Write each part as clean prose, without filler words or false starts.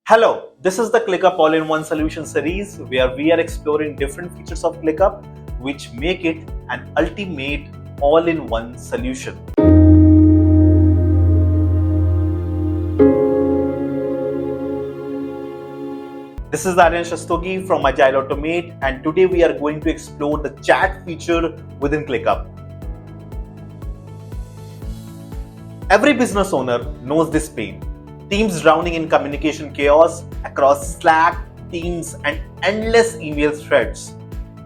Hello, this is the ClickUp All-in-One Solution series where we are exploring different features of ClickUp which make it an ultimate all-in-one solution. This is Aryan Shastogi from Agile Automate, and today we are going to explore the chat feature within ClickUp. Every business owner knows this pain. Teams drowning in communication chaos across Slack, Teams, and endless email threads.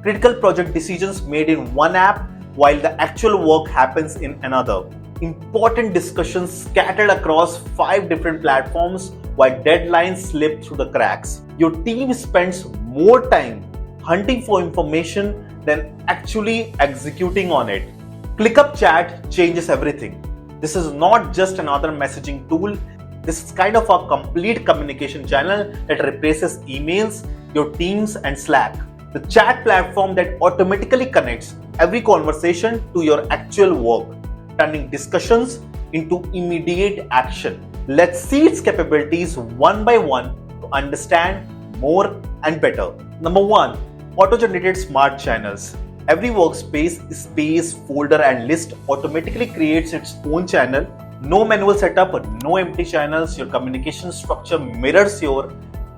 Critical project decisions made in one app while the actual work happens in another. Important discussions scattered across 5 different platforms while deadlines slip through the cracks. Your team spends more time hunting for information than actually executing on it. ClickUp Chat changes everything. This is not just another messaging tool. This is kind of a complete communication channel that replaces emails, your Teams, and Slack. The chat platform that automatically connects every conversation to your actual work, turning discussions into immediate action. Let's see its capabilities one by one to understand more and better. Number 1. Auto-generated smart channels. Every workspace, space, folder, and list automatically creates its own channel. No manual setup, no empty channels. Your communication structure mirrors your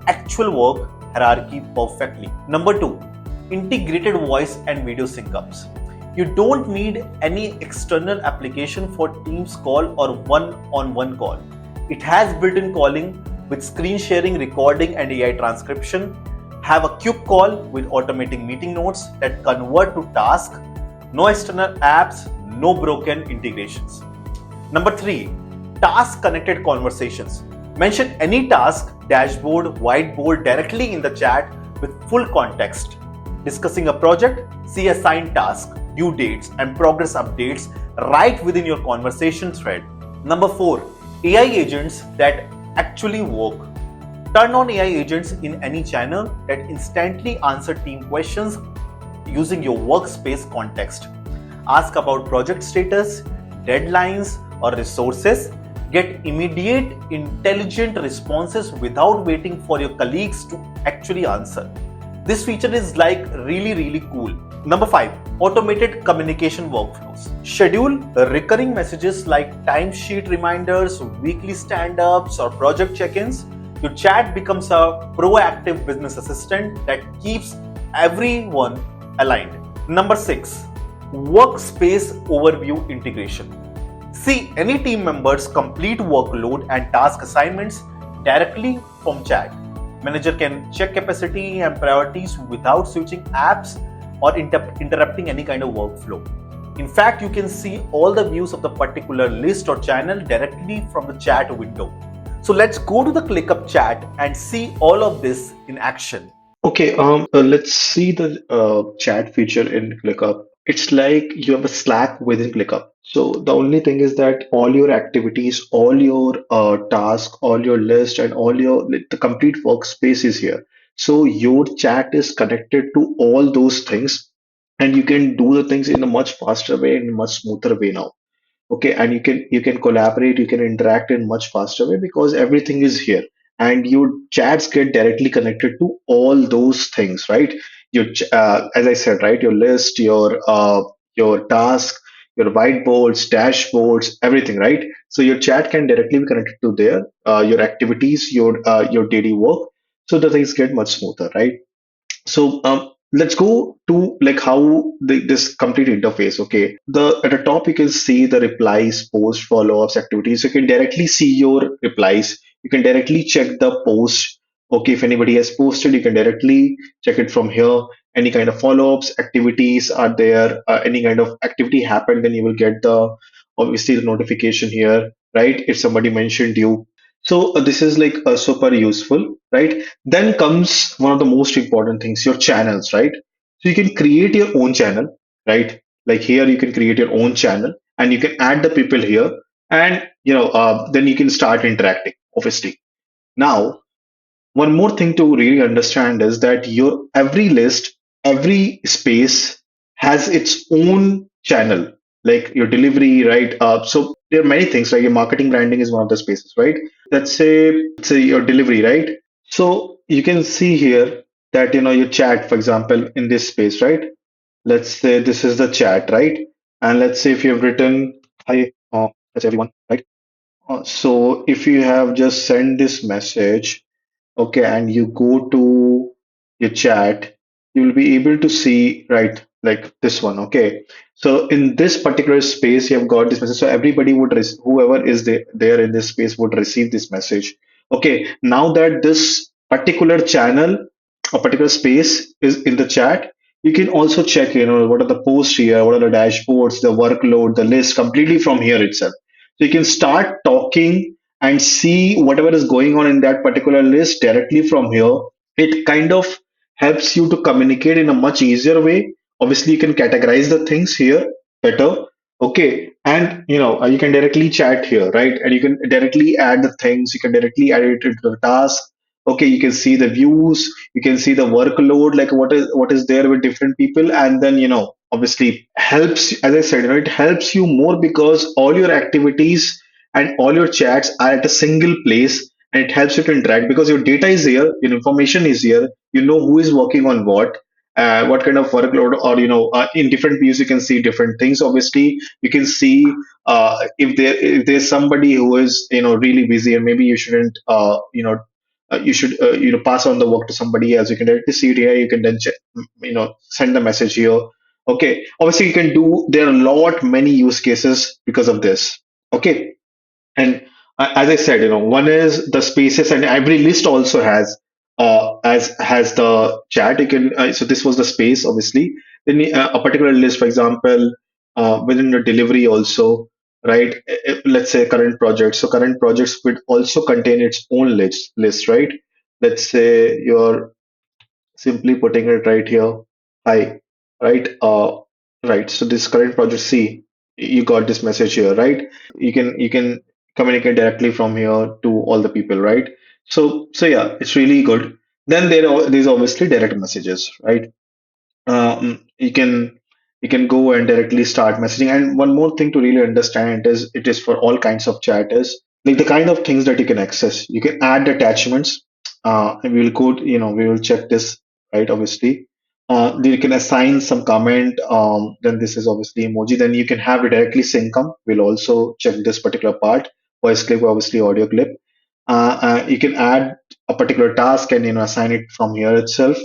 actual work hierarchy perfectly. Number 2. Integrated voice and video sync-ups. You don't need any external application for Teams call or one-on-one call. It has built-in calling with screen sharing, recording, and AI transcription. Have a quick call with automating meeting notes that convert to task. No external apps, no broken integrations. Number 3. Task connected conversations. Mention any task, dashboard, whiteboard directly in the chat with full context. Discussing a project, see assigned tasks, due dates, and progress updates right within your conversation thread. Number 4. AI agents that actually work. Turn on AI agents in any channel that instantly answer team questions using your workspace context. Ask about project status, deadlines, or resources. Get immediate, intelligent responses without waiting for your colleagues to actually answer. This feature is like really cool. Number 5. Automated communication workflows. Schedule recurring messages like timesheet reminders, weekly stand-ups, or project check-ins. Your chat becomes a proactive business assistant that keeps everyone aligned. Number 6. Workspace overview integration. See any team member's complete workload and task assignments directly from chat. Manager can check capacity and priorities without switching apps or interrupting any kind of workflow. In fact, you can see all the views of the particular list or channel directly from the chat window. So let's go to the ClickUp Chat and see all of this in action. Okay, let's see the chat feature in ClickUp. It's like you have a Slack within ClickUp. So the only thing is that all your activities, all your tasks, all your list, and all your like, the complete workspace is here. So your chat is connected to all those things, and you can do the things in a much faster way and much smoother way now. Okay, and you can collaborate, you can interact in much faster way because everything is here, and your chats get directly connected to all those things, right? As I said, right, your list, your task, your whiteboards, dashboards, everything, right? So your chat can directly be connected to there, your activities, your daily work, so the things get much smoother, right? So let's go to like how this complete interface. Okay, the at the top you can see the replies, post, follow-ups, activities. You can directly see your replies. You can directly check the post. Okay, if anybody has posted, you can directly check it from here. Any kind of follow-ups, activities are there. Any kind of activity happened, then you will get the obviously the notification here, right? If somebody mentioned you, so this is like super useful, right? Then comes one of the most important things, your channels, right? So you can create your own channel, right? Like here, you can create your own channel, and you can add the people here, and then you can start interacting. Obviously, now one more thing to really understand is that your every list, every space has its own channel, like your delivery, right? So there are many things, like your marketing branding is one of the spaces, right? Let's say your delivery, right? So you can see here that your chat, for example, in this space, right? Let's say this is the chat, right? And let's say if you have written hi, that's everyone, right? So if you have just sent this message, okay, and you go to your chat, you will be able to see, right, like this one, okay. So in this particular space, you have got this message. So everybody would, whoever is there in this space would receive this message. Okay, now that this particular channel or particular space is in the chat, you can also check, what are the posts here, what are the dashboards, the workload, the list completely from here itself. So you can start talking and see whatever is going on in that particular list directly from here. It kind of helps you to communicate in a much easier way. Obviously, you can categorize the things here better. Okay. And you can directly chat here, right? And you can directly add the things, you can directly add it into the task. Okay, you can see the views, you can see the workload, like what is there with different people, and then obviously helps, as I said, it helps you more because all your activities and all your chats are at a single place, and it helps you to interact because your data is here, your information is here, you know who is working on what kind of workload, or in different views you can see different things. Obviously you can see if there's somebody who is really busy, and maybe you shouldn't you should pass on the work to somebody else. You can directly see it here, you can then send the message here. Okay, obviously you can do, there are a lot many use cases because of this. Okay. And as I said, one is the spaces, and every list also has as has the chat. You can so this was the space, obviously. Then a particular list, for example, within the delivery also, right? Let's say current projects. So current projects would also contain its own list, right? Let's say you're simply putting it right here. Hi, right? Right. So this current project C, you got this message here, right? You can communicate directly from here to all the people, right? So yeah, it's really good. Then there's obviously direct messages, right? You can go and directly start messaging. And one more thing to really understand is it is for all kinds of chat is like the kind of things that you can access. You can add attachments. And we will go, we will check this, right? Obviously, then you can assign some comment. Then this is obviously emoji. Then you can have it directly sync them. We'll also check this particular part. Voice clip, obviously audio clip. You can add a particular task and assign it from here itself.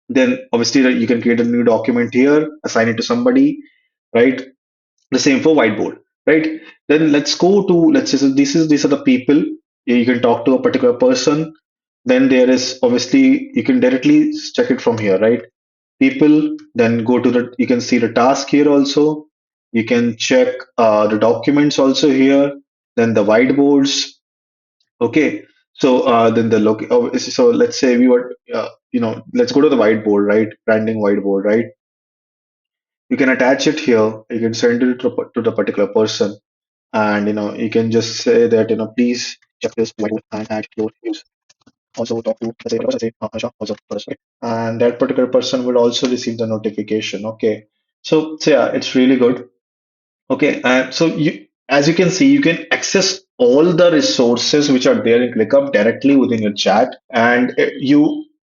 Then obviously you can create a new document here, assign it to somebody, right? The same for whiteboard, right? Then let's go to, let's say, so these are the people. You can talk to a particular person. Then there is obviously you can directly check it from here, right? People. Then go to the, you can see the task here also. You can check the documents also here. Then the whiteboards. Okay. So then the look. Oh, so let's say we were, let's go to the whiteboard, right? Branding whiteboard, right? You can attach it here. You can send it to the particular person, and you can just say that please check this whiteboard and add your views. Also talk to, let's say Asha also first, right? And that particular person will also receive the notification. Okay. So yeah, it's really good. Okay, and so as you can see, you can access all the resources which are there in ClickUp directly within your chat, and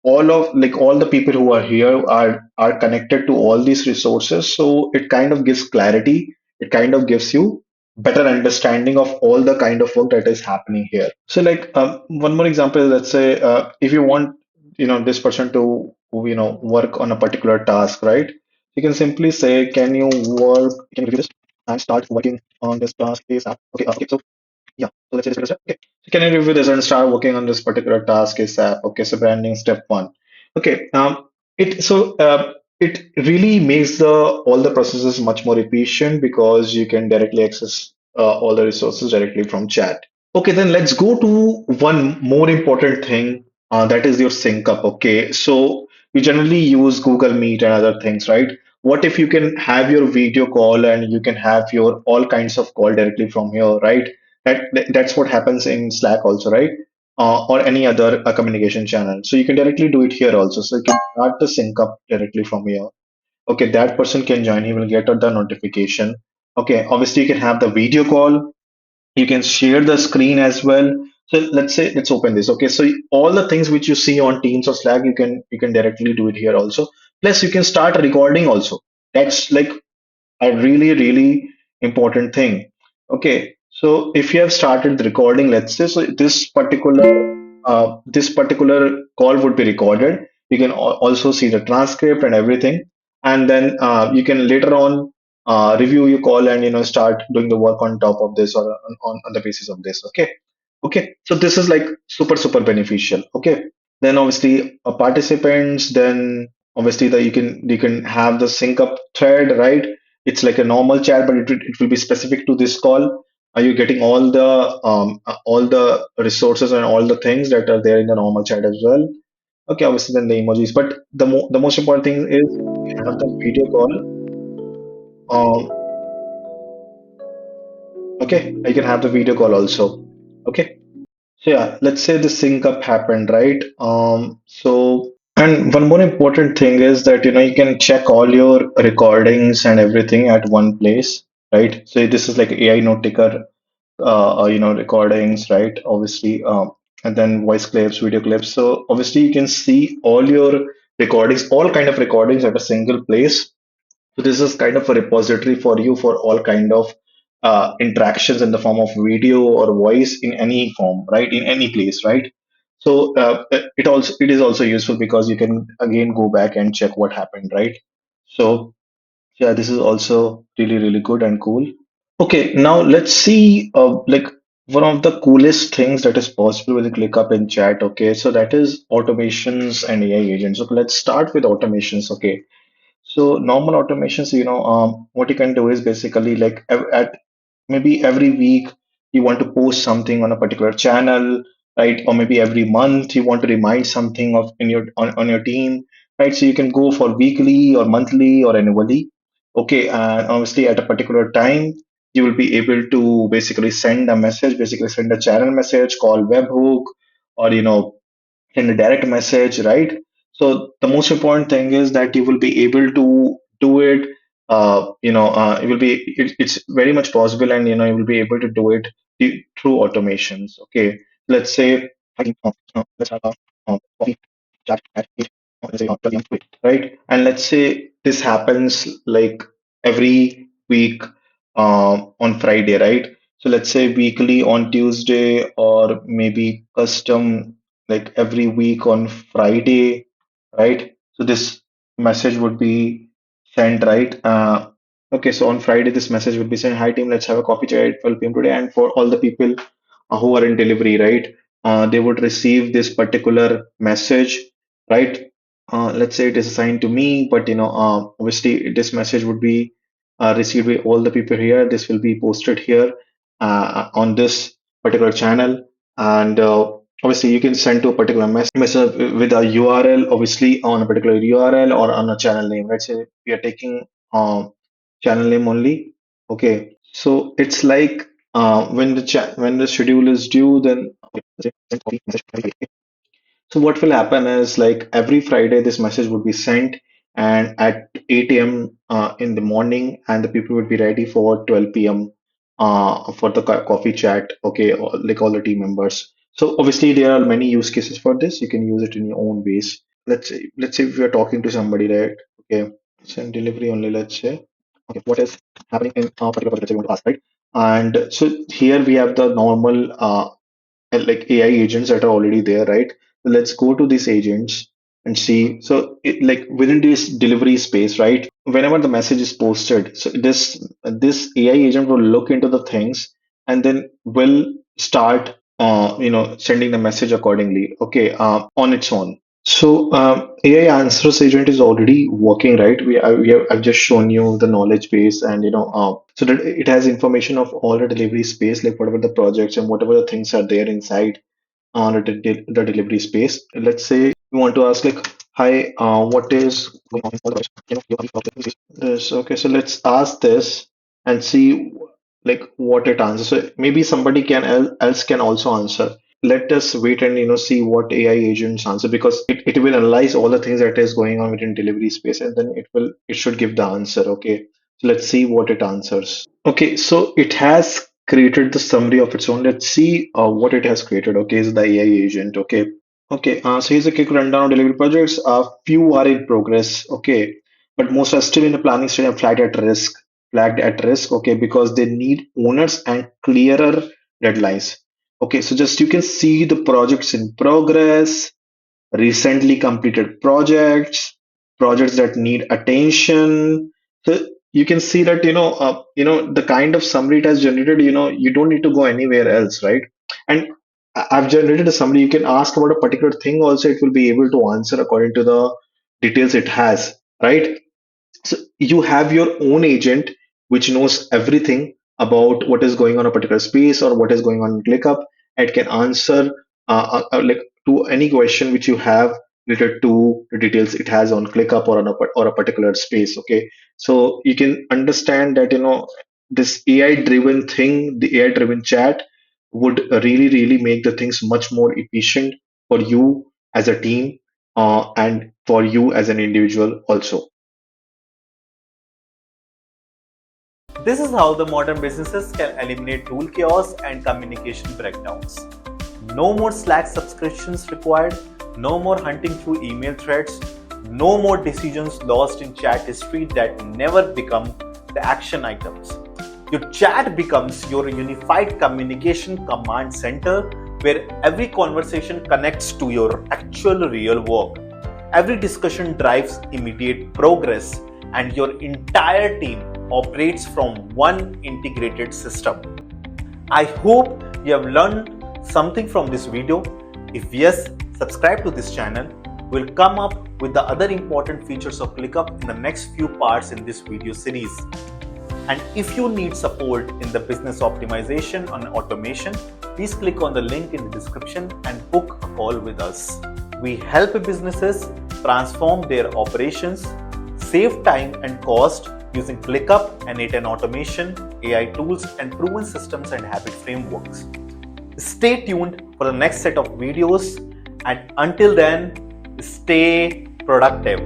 all the people who are here are connected to all these resources. So it kind of gives clarity. It kind of gives you better understanding of all the kind of work that is happening here. So like one more example, let's say if you want this person to work on a particular task, right? You can simply say, can you review this and start working on this task ASAP? Okay, so yeah, so let's say this. Okay, so can you review this and start working on this particular task ASAP? Okay, so branding step one. Okay, it really makes the all the processes much more efficient because you can directly access all the resources directly from chat. Okay, then let's go to one more important thing, that is your sync up. Okay, so we generally use Google Meet and other things, right? What if you can have your video call and you can have your all kinds of call directly from here, right? That's what happens in Slack also, right? Or any other communication channel. So you can directly do it here also. So you can start the sync up directly from here. Okay, that person can join. He will get the notification. Okay, obviously you can have the video call, you can share the screen as well. So let's open this. Okay, so all the things which you see on Teams or Slack, you can directly do it here also. Plus, you can start recording also. That's like a really really important thing. Okay, so if you have started the recording, let's say, so this particular call would be recorded. You can also see the transcript and everything, and then you can later on review your call and start doing the work on top of this or on the basis of this. Okay, okay, so this is like super super beneficial. Okay, then obviously participants, then obviously the you can have the sync up thread, right? It's like a normal chat, but it will be specific to this call. Are you getting all the resources and all the things that are there in the normal chat as well? Okay, obviously then the emojis, but the most important thing is you have the video call. Okay, I can have the video call also. Okay, so yeah, let's say the sync up happened, right? So and one more important thing is that you can check all your recordings and everything at one place, right? So this is like AI note taker, recordings, right? Obviously, and then voice clips, video clips. So obviously, you can see all your recordings, all kind of recordings at a single place. So this is kind of a repository for you for all kind of interactions in the form of video or voice in any form, right? In any place, right? So it is also useful because you can again go back and check what happened, right? So yeah, this is also really really good and cool. Okay, now let's see like one of the coolest things that is possible with the ClickUp in chat. Okay, so that is automations and AI agents. So let's start with automations. Okay, so normal automations, what you can do is basically like at maybe every week you want to post something on a particular channel, right? Or maybe every month you want to remind something of in your on your team, right? So you can go for weekly or monthly or annually. Okay, and obviously at a particular time you will be able to basically send a message, basically send a channel message, call webhook, or in a direct message, right? So the most important thing is that you will be able to do it. It will be it's very much possible, and you will be able to do it through automations. Okay, let's say let's have a coffee chat at 8, let's say 12 p.m., right? And let's say this happens like every week on Friday, right? So let's say weekly on Tuesday, or maybe custom like every week on Friday, right? So this message would be sent, right? Okay, so on Friday, this message would be sent, hi team, let's have a coffee chat at 12 p.m. today. And for all the people who are in delivery, right? They would receive this particular message, right? Let's say it is assigned to me, but obviously this message would be received by all the people here. This will be posted here on this particular channel, and obviously you can send to a particular message with a URL, obviously on a particular URL or on a channel name. Let's say we are taking channel name only. Okay, so it's like when the schedule is due, then so what will happen is like every Friday, this message would be sent, and at 8 a.m. In the morning, and the people would be ready for 12 p.m. For the coffee chat. Okay, like all the team members. So obviously there are many use cases for this. You can use it in your own ways. Let's say if we are talking to somebody, right? Okay, send delivery only. Let's say okay, what is happening in a particular project that you want to ask, right? And so here we have the normal like AI agents that are already there, right? So let's go to these agents and see. So like within this delivery space, right? Whenever the message is posted, so this AI agent will look into the things and then will start sending the message accordingly. Okay, on its own. So AI answers agent is already working, right? I've just shown you the knowledge base, and so that it has information of all the delivery space, like whatever the projects and whatever the things are there inside on the delivery space. Let's say you want to ask like, hi, what is going on in all the projects? This, okay, so let's ask this and see like what it answers. So maybe somebody else can also answer. Let us wait and see what AI agents answer, because it will analyze all the things that is going on within delivery space, and then it should give the answer. Okay, so let's see what it answers. Okay, so it has created the summary of its own. Let's see what it has created. Okay, is the AI agent. Okay. Okay, so here's a quick rundown of delivery projects. Few are in progress, okay, but most are still in the planning stage and flagged at risk, okay, because they need owners and clearer deadlines. Okay, so just you can see the projects in progress, recently completed projects, projects that need attention. So you can see that the kind of summary it has generated. You don't need to go anywhere else, right? And I've generated a summary. You can ask about a particular thing. Also, it will be able to answer according to the details it has, right? So you have your own agent which knows everything about what is going on a particular space or what is going on in ClickUp. It can answer like to any question which you have related to the details it has on ClickUp or a particular space. Okay, so you can understand that this AI driven thing, the AI driven chat, would really make the things much more efficient for you as a team and for you as an individual also. This is how the modern businesses can eliminate tool chaos and communication breakdowns. No more Slack subscriptions required, no more hunting through email threads, no more decisions lost in chat history that never become the action items. Your chat becomes your unified communication command center where every conversation connects to your actual real work. Every discussion drives immediate progress, and your entire team operates from one integrated system. I hope you have learned something from this video. If yes, subscribe to this channel. We'll come up with the other important features of ClickUp in the next few parts in this video series. And if you need support in the business optimization and automation, please click on the link in the description and book a call with us. We help businesses transform their operations, save time and cost using ClickUp, N8N automation, AI tools, and proven systems and habit frameworks. Stay tuned for the next set of videos, and until then, stay productive.